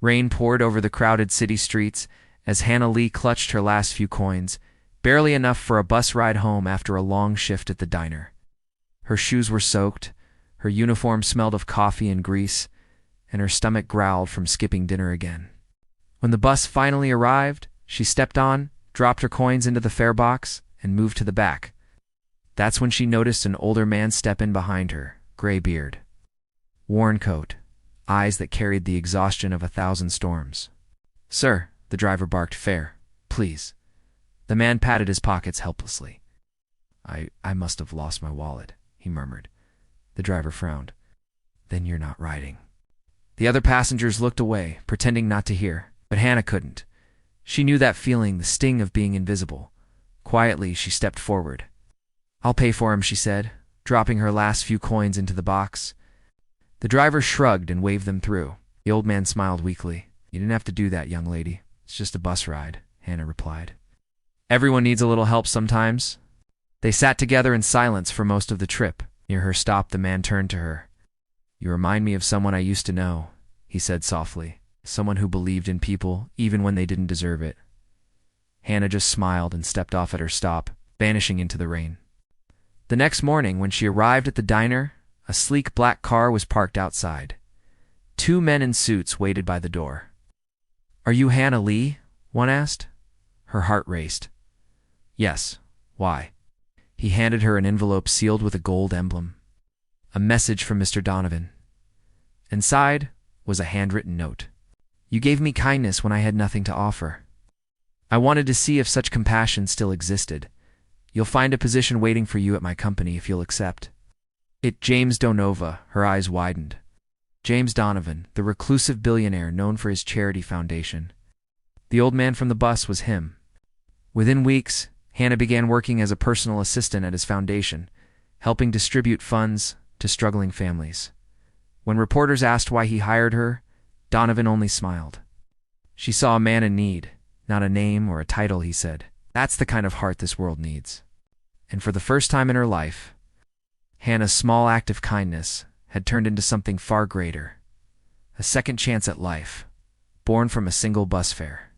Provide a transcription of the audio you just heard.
Rain poured over the crowded city streets as Hannah Lee clutched her last few coins, barely enough for a bus ride home after a long shift at the diner. Her shoes were soaked, her uniform smelled of coffee and grease, and her stomach growled from skipping dinner again. When the bus finally arrived, she stepped on, dropped her coins into the fare box, and moved to the back. That's when she noticed an older man step in behind her, gray beard, worn coat, eyes that carried the exhaustion of 1,000 storms. "Sir," the driver barked, "fare, please." The man patted his pockets helplessly. I must have lost my wallet," he murmured. The driver frowned. "Then you're not riding." The other passengers looked away, pretending not to hear, but Hannah couldn't. She knew that feeling, the sting of being invisible. Quietly, she stepped forward. "I'll pay for him," she said, dropping her last few coins into the box. The driver shrugged and waved them through. The old man smiled weakly. "You didn't have to do that, young lady. It's just a bus ride," Hannah replied. "Everyone needs a little help sometimes." They sat together in silence for most of the trip. Near her stop, the man turned to her. "You remind me of someone I used to know," he said softly. "Someone who believed in people, even when they didn't deserve it." Hannah just smiled and stepped off at her stop, vanishing into the rain. The next morning, when she arrived at the diner, a sleek black car was parked outside. 2 men in suits waited by the door. "Are you Hannah Lee?" one asked. Her heart raced. "Yes. Why?" He handed her an envelope sealed with a gold emblem. A message from Mr. Donovan. Inside was a handwritten note. "You gave me kindness when I had nothing to offer. I wanted to see if such compassion still existed. You'll find a position waiting for you at my company if you'll accept." James Donova, her eyes widened. James Donovan, the reclusive billionaire known for his charity foundation. The old man from the bus was him. Within weeks, Hannah began working as a personal assistant at his foundation, helping distribute funds to struggling families. When reporters asked why he hired her, Donovan only smiled. "She saw a man in need, not a name or a title," he said. "That's the kind of heart this world needs." And for the first time in her life, Hannah's small act of kindness had turned into something far greater. A second chance at life, born from a single bus fare.